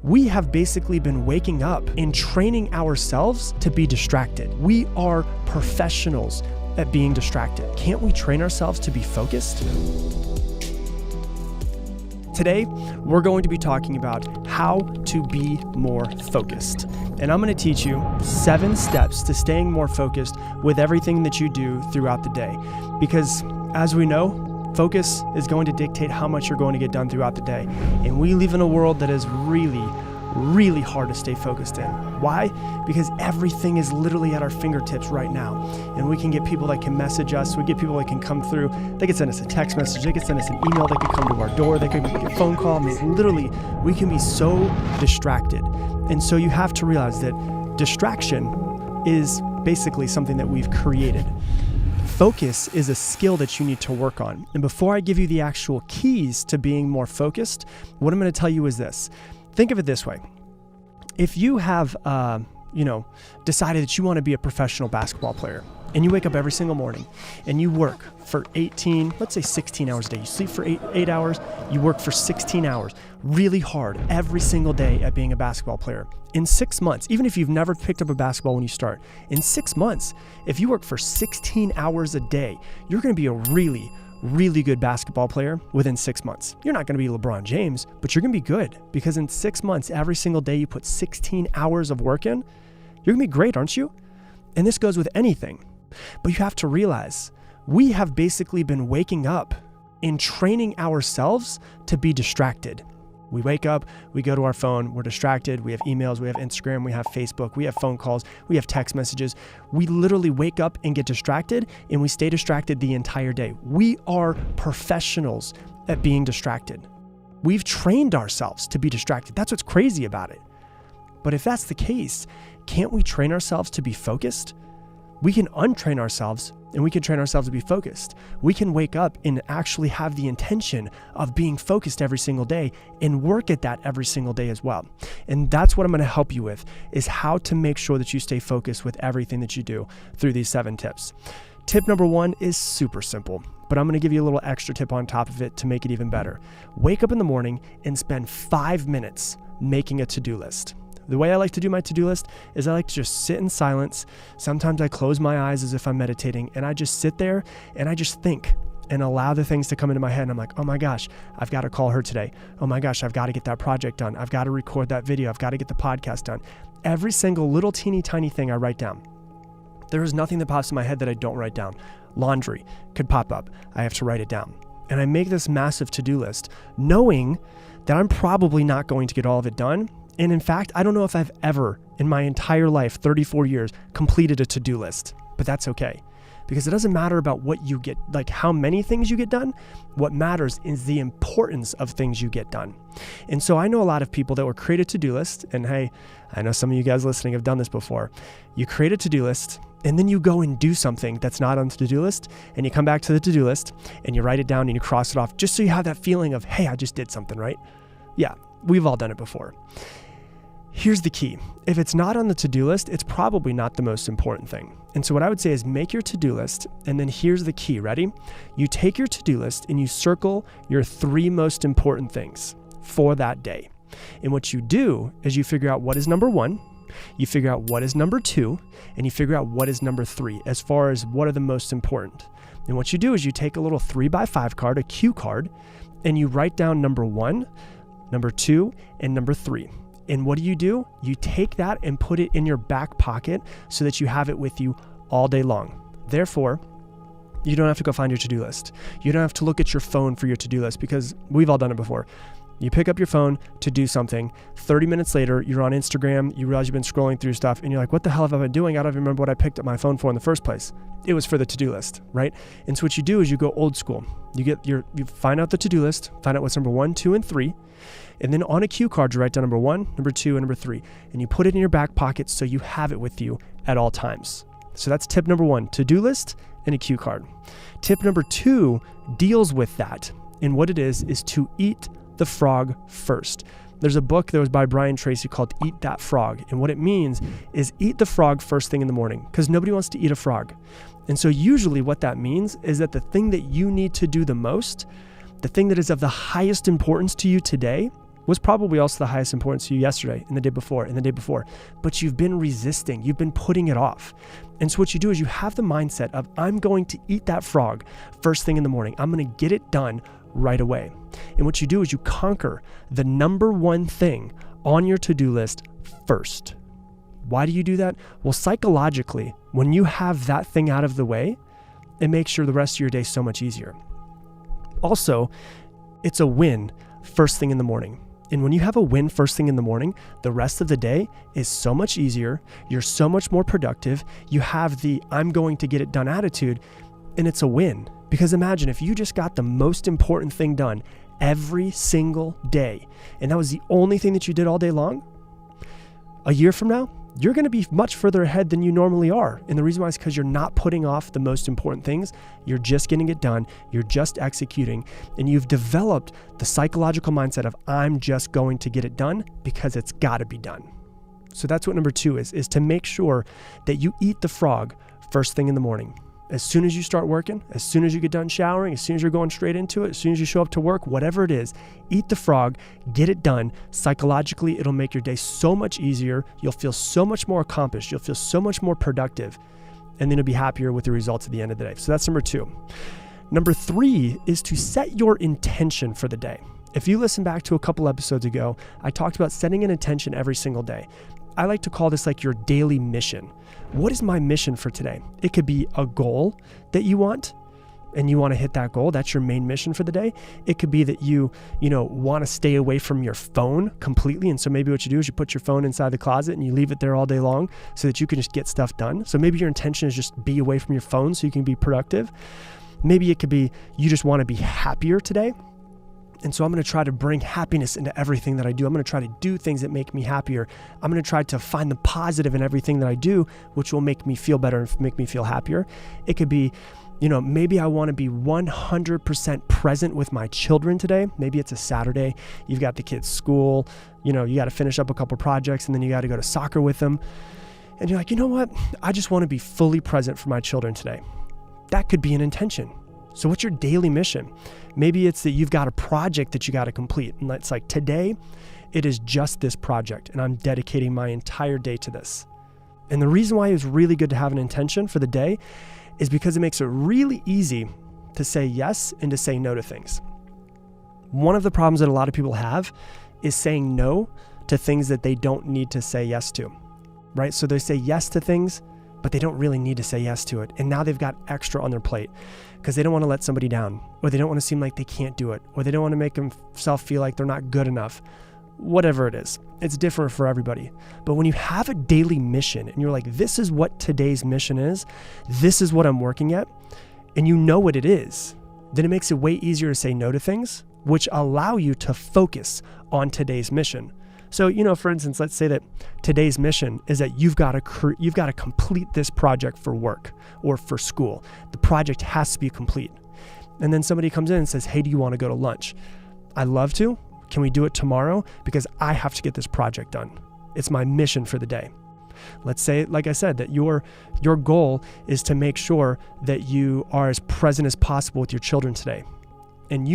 We have basically been waking up and training ourselves to be distracted. We are professionals at being distracted. Can't we train ourselves to be focused? Today, we're going to be talking about how to be more focused. And I'm going to teach you 7 steps to staying more focused with everything that you do throughout the day. Because as we know, focus is going to dictate how much you're going to get done throughout the day. And we live in a world that is really hard to stay focused in. Why? Because everything is literally at our fingertips right now. And we can get people that can message us. We get people that can come through. They can send us a text message. They can send us an email. They can come to our door. They can make a phone call. I mean, literally, we can be so distracted. And so you have to realize that distraction is basically something that we've created. Focus is a skill that you need to work on. And before I give you the actual keys to being more focused, what I'm going to tell you is this. Think of it this way. If you have, decided that you want to be a professional basketball player, and you wake up every single morning and you work for 16 hours a day. You sleep for eight hours, you work for 16 hours, really hard every single day at being a basketball player. In 6 months, even if you've never picked up a basketball when you start, in 6 months, if you work for 16 hours a day, you're going to be a really good basketball player within 6 months. You're not going to be LeBron James, but you're going to be good because in 6 months, every single day you put 16 hours of work in, you're going to be great, aren't you? And this goes with anything. But you have to realize we have basically been waking up and training ourselves to be distracted. We wake up, we go to our phone, we're distracted, we have emails, we have Instagram, we have Facebook, we have phone calls, we have text messages. We literally wake up and get distracted, and we stay distracted the entire day. We are professionals at being distracted. We've trained ourselves to be distracted. That's what's crazy about it. But if that's the case, can't we train ourselves to be focused? We can untrain ourselves and we can train ourselves to be focused. We can wake up and actually have the intention of being focused every single day and work at that every single day as well. And that's what I'm going to help you with, is how to make sure that you stay focused with everything that you do through these 7 tips. Tip number 1 is super simple, but I'm going to give you a little extra tip on top of it to make it even better. Wake up in the morning and spend 5 minutes making a to-do list. The way I like to do my to-do list is I like to just sit in silence. Sometimes I close my eyes as if I'm meditating, and I just sit there and I just think and allow the things to come into my head. And I'm like, oh my gosh, I've got to call her today. Oh my gosh, I've got to get that project done. I've got to record that video. I've got to get the podcast done. Every single little teeny tiny thing I write down. There is nothing that pops in my head that I don't write down. Laundry could pop up. I have to write it down. And I make this massive to-do list knowing that I'm probably not going to get all of it done. And in fact, I don't know if I've ever in my entire life, 34 years, completed a to-do list, but that's okay. Because it doesn't matter about what you get, like how many things you get done. What matters is the importance of things you get done. And so I know a lot of people that will create a to-do list, and hey, I know some of you guys listening have done this before. You create a to-do list, and then you go and do something that's not on the to-do list, and you come back to the to-do list, and you write it down and you cross it off, just so you have that feeling of, hey, I just did something, right? Yeah, we've all done it before. Here's the key. If it's not on the to-do list, it's probably not the most important thing. And so what I would say is make your to-do list, and then here's the key. Ready? You take your to-do list and you circle your 3 most important things for that day. And what you do is you figure out what is number 1, you figure out what is number 2, and you figure out what is number 3 as far as what are the most important. And what you do is you take a little 3x5 card, a cue card, and you write down number 1, number 2, and number 3. And what do? You take that and put it in your back pocket so that you have it with you all day long. Therefore, you don't have to go find your to-do list. You don't have to look at your phone for your to-do list, because we've all done it before. You pick up your phone to do something. 30 minutes later, you're on Instagram. You realize you've been scrolling through stuff and you're like, what the hell have I been doing? I don't even remember what I picked up my phone for in the first place. It was for the to-do list, right? And so what you do is you go old school. You find out the to-do list, find out what's number 1, 2, and 3. And then on a cue card, you write down number 1, number 2, and number 3. And you put it in your back pocket so you have it with you at all times. So that's tip number 1, to-do list and a cue card. Tip number 2 deals with that. And what it is to eat the frog first. There's a book that was by Brian Tracy called Eat That Frog. And what it means is eat the frog first thing in the morning, because nobody wants to eat a frog. And so usually what that means is that the thing that you need to do the most, the thing that is of the highest importance to you today, was probably also the highest importance to you yesterday and the day before and the day before, but you've been resisting, you've been putting it off. And so what you do is you have the mindset of, I'm going to eat that frog first thing in the morning. I'm going to get it done right away. And what you do is you conquer the number one thing on your to-do list first. Why do you do that? Well, psychologically, when you have that thing out of the way, it makes sure the rest of your day so much easier. Also, it's a win first thing in the morning. And when you have a win first thing in the morning, the rest of the day is so much easier. You're so much more productive. You have the I'm going to get it done attitude, and it's a win. Because imagine if you just got the most important thing done every single day, and that was the only thing that you did all day long. A year from now, you're going to be much further ahead than you normally are. And the reason why is because you're not putting off the most important things. You're just getting it done. You're just executing. And you've developed the psychological mindset of I'm just going to get it done because it's got to be done. So that's what number 2 is to make sure that you eat the frog first thing in the morning. As soon as you start working, as soon as you get done showering, as soon as you're going straight into it, as soon as you show up to work, whatever it is, eat the frog, get it done. Psychologically, it'll make your day so much easier. You'll feel so much more accomplished. You'll feel so much more productive, and then you'll be happier with the results at the end of the day. So that's number 2. Number 3 is to set your intention for the day. If you listen back to a couple episodes ago, I talked about setting an intention every single day. I like to call this like your daily mission. What is my mission for today? It could be a goal that you want and you want to hit that goal. That's your main mission for the day. It could be that you want to stay away from your phone completely. And so maybe what you do is you put your phone inside the closet and you leave it there all day long so that you can just get stuff done. So maybe your intention is just be away from your phone so you can be productive. Maybe it could be you just want to be happier today. And so I'm going to try to bring happiness into everything that I do. I'm going to try to do things that make me happier. I'm going to try to find the positive in everything that I do, which will make me feel better and make me feel happier. It could be, maybe I want to be 100% present with my children today. Maybe it's a Saturday. You've got the kids' school. You got to finish up a couple projects and then you got to go to soccer with them. And you're like, you know what? I just want to be fully present for my children today. That could be an intention. So what's your daily mission? Maybe it's that you've got a project that you got to complete. And it's like, today, it is just this project. And I'm dedicating my entire day to this. And the reason why it's really good to have an intention for the day is because it makes it really easy to say yes and to say no to things. One of the problems that a lot of people have is saying no to things that they don't need to say yes to, right? So they say yes to things, but they don't really need to say yes to it. And now they've got extra on their plate because they don't want to let somebody down, or they don't want to seem like they can't do it, or they don't want to make themselves feel like they're not good enough. Whatever it is, it's different for everybody. But when you have a daily mission and you're like, this is what today's mission is, this is what I'm working at, and you know what it is, then it makes it way easier to say no to things, which allow you to focus on today's mission. So, for instance, let's say that today's mission is that you've got to complete this project for work or for school. The project has to be complete. And then somebody comes in and says, hey, do you want to go to lunch? I'd love to. Can we do it tomorrow? Because I have to get this project done. It's my mission for the day. Let's say, like I said, that your goal is to make sure that you are as present as possible with your children today. And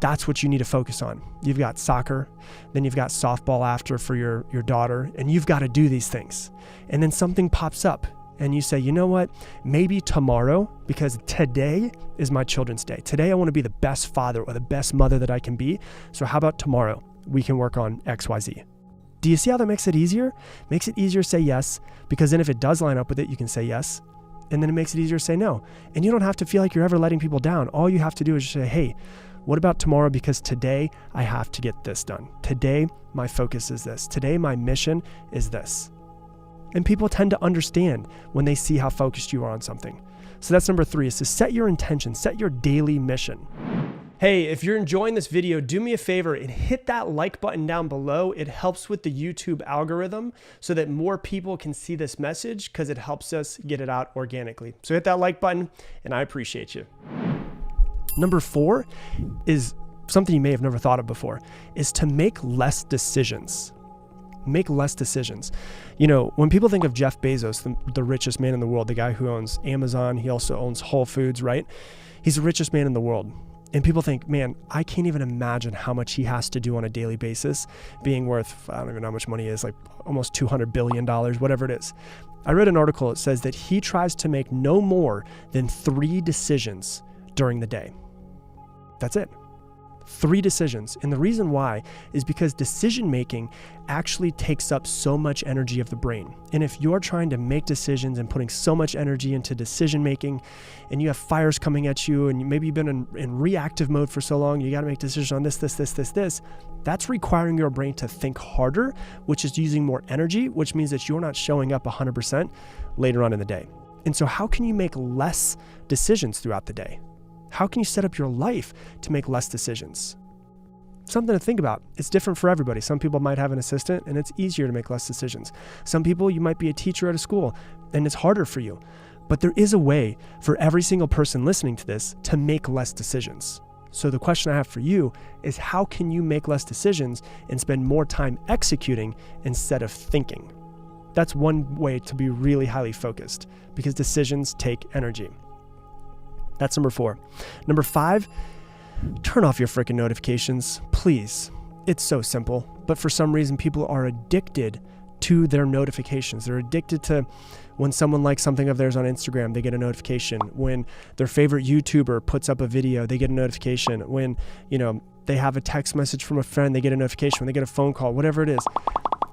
that's what you need to focus on. You've got soccer, then you've got softball after for your daughter, and you've got to do these things. And then something pops up and you say, you know what, maybe tomorrow, because today is my children's day. Today I want to be the best father or the best mother that I can be. So how about tomorrow we can work on XYZ? Do you see how that makes it easier? Makes it easier to say yes, because then if it does line up with it, you can say yes. And then it makes it easier to say no. And you don't have to feel like you're ever letting people down. All you have to do is just say, hey, what about tomorrow? Because today I have to get this done. Today, my focus is this. Today, my mission is this. And people tend to understand when they see how focused you are on something. So that's number 3, is to set your intention, set your daily mission. Hey, if you're enjoying this video, do me a favor and hit that like button down below. It helps with the YouTube algorithm so that more people can see this message, because it helps us get it out organically. So hit that like button and I appreciate you. Number 4 is something you may have never thought of before, is to make less decisions. Make less decisions. When people think of Jeff Bezos, the richest man in the world, the guy who owns Amazon, he also owns Whole Foods, right? He's the richest man in the world. And people think, man, I can't even imagine how much he has to do on a daily basis, being worth, I don't even know how much money he is, like almost $200 billion, whatever it is. I read an article that says that he tries to make no more than 3 decisions during the day. That's it. 3 decisions. And the reason why is because decision making actually takes up so much energy of the brain. And if you're trying to make decisions and putting so much energy into decision making, and you have fires coming at you, and maybe you've been in reactive mode for so long, you got to make decisions on this, that's requiring your brain to think harder, which is using more energy, which means that you're not showing up 100% later on in the day. And so how can you make less decisions throughout the day? How can you set up your life to make less decisions? Something to think about. It's different for everybody. Some people might have an assistant and it's easier to make less decisions. Some people, you might be a teacher at a school and it's harder for you. But there is a way for every single person listening to this to make less decisions. So the question I have for you is, how can you make less decisions and spend more time executing instead of thinking? That's one way to be really highly focused, because decisions take energy. That's number 4. Number 5, turn off your freaking notifications, please. It's so simple, but for some reason people are addicted to their notifications. They're addicted to when someone likes something of theirs on Instagram, they get a notification. When their favorite YouTuber puts up a video, they get a notification. When, they have a text message from a friend, they get a notification. When they get a phone call, whatever it is.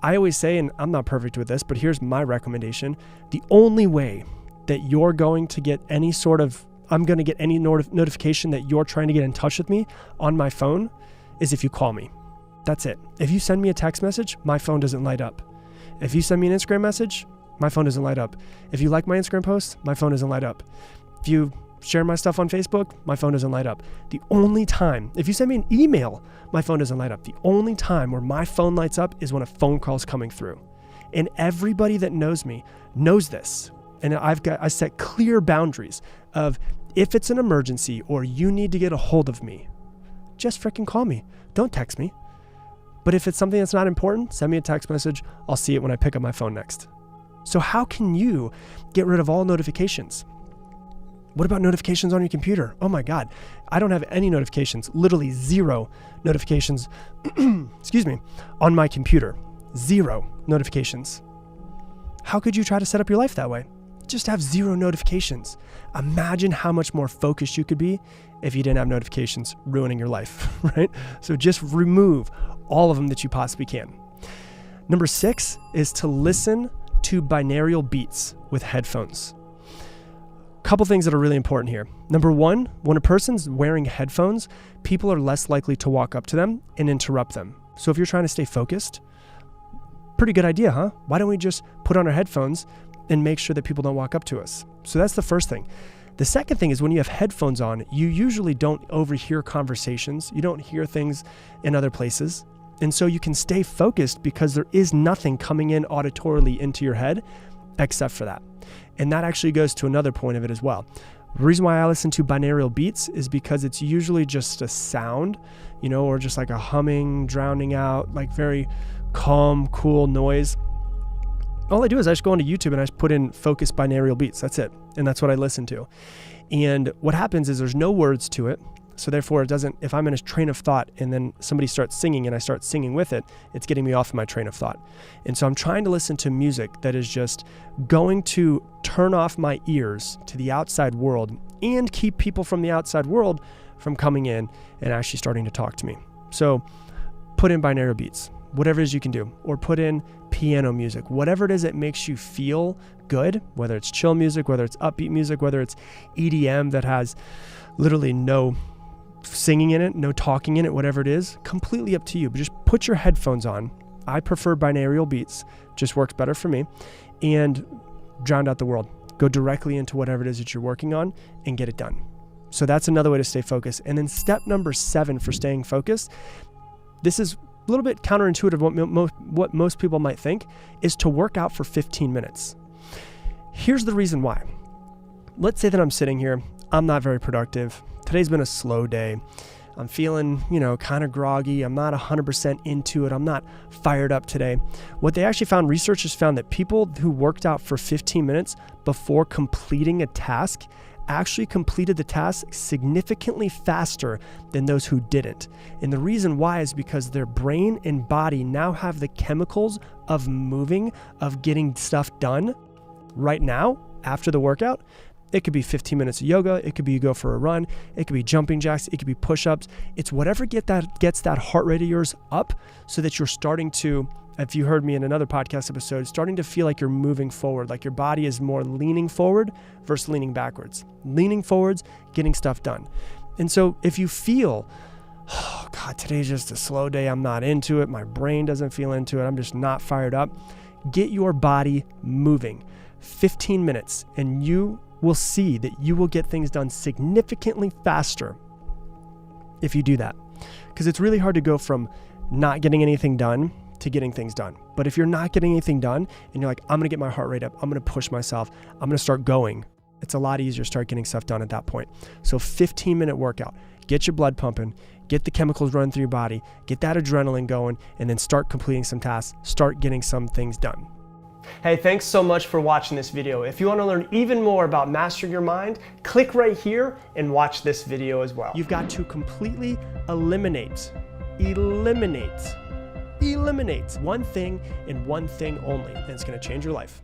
I always say, and I'm not perfect with this, but here's my recommendation. The only way that you're going to get any sort of I'm going to get any notification that you're trying to get in touch with me on my phone is if you call me. That's it. If you send me a text message, my phone doesn't light up. If you send me an Instagram message, my phone doesn't light up. If you like my Instagram post, my phone doesn't light up. If you share my stuff on Facebook, my phone doesn't light up. The only time, if you send me an email, my phone doesn't light up. The only time where my phone lights up is when a phone call is coming through. And everybody that knows me knows this. And I set clear boundaries of, if it's an emergency or you need to get a hold of me, just freaking call me. Don't text me. But if it's something that's not important, send me a text message. I'll see it when I pick up my phone next. So how can you get rid of all notifications? What about notifications on your computer? Oh my God, I don't have any notifications, literally 0 notifications, on my computer. 0 notifications. How could you try to set up your life that way? Just have 0 notifications. Imagine how much more focused you could be if you didn't have notifications ruining your life, right? So just remove all of them that you possibly can. Number 6 is to listen to binaural beats with headphones. Couple things that are really important here. Number 1, when a person's wearing headphones, people are less likely to walk up to them and interrupt them. So if you're trying to stay focused, pretty good idea, huh? Why don't we just put on our headphones and make sure that people don't walk up to us? So that's the first thing. The second thing is, when you have headphones on, you usually don't overhear conversations. You don't hear things in other places. And so you can stay focused because there is nothing coming in auditorily into your head except for that. And that actually goes to another point of it as well. The reason why I listen to binaural beats is because it's usually just a sound, or just like a humming, drowning out, like very calm, cool noise. All I do is I just go onto YouTube and I just put in focused binaural beats. That's it. And that's what I listen to. And what happens is there's no words to it. So therefore, it doesn't, if I'm in a train of thought and then somebody starts singing and I start singing with it, it's getting me off of my train of thought. And so I'm trying to listen to music that is just going to turn off my ears to the outside world and keep people from the outside world from coming in and actually starting to talk to me. So put in binaural beats, whatever it is you can do, or put in piano music, whatever it is that makes you feel good, whether it's chill music, whether it's upbeat music, whether it's EDM that has literally no singing in it, no talking in it, whatever it is, completely up to you. But just put your headphones on. I prefer binaural beats, just works better for me, and drown out the world. Go directly into whatever it is that you're working on and get it done. So that's another way to stay focused. And then step number 7 for staying focused, this is a little bit counterintuitive what most people might think, is to work out for 15 minutes. Here's the reason why. Let's say that I'm sitting here, I'm not very productive. Today's been a slow day. I'm feeling, kind of groggy. I'm not 100% into it. I'm not fired up today. What they actually found, researchers found that people who worked out for 15 minutes before completing a task actually completed the task significantly faster than those who didn't. And the reason why is because their brain and body now have the chemicals of moving, of getting stuff done right now after the workout. It could be 15 minutes of yoga. It could be you go for a run. It could be jumping jacks. It could be push-ups. It's whatever gets that heart rate of yours up so that you're starting to, if you heard me in another podcast episode, starting to feel like you're moving forward, like your body is more leaning forward versus leaning backwards. Leaning forwards, getting stuff done. And so if you feel, oh God, today's just a slow day. I'm not into it. My brain doesn't feel into it. I'm just not fired up. Get your body moving. 15 minutes and you will see that you will get things done significantly faster if you do that. Because it's really hard to go from not getting anything done to getting things done. But if you're not getting anything done and you're like, I'm going to get my heart rate up, I'm going to push myself, I'm going to start going, it's a lot easier to start getting stuff done at that point. So 15-minute workout, get your blood pumping, get the chemicals running through your body, get that adrenaline going, and then start completing some tasks, start getting some things done. Hey, thanks so much for watching this video. If you want to learn even more about mastering your mind, click right here and watch this video as well. You've got to completely eliminate one thing and one thing only, and it's going to change your life.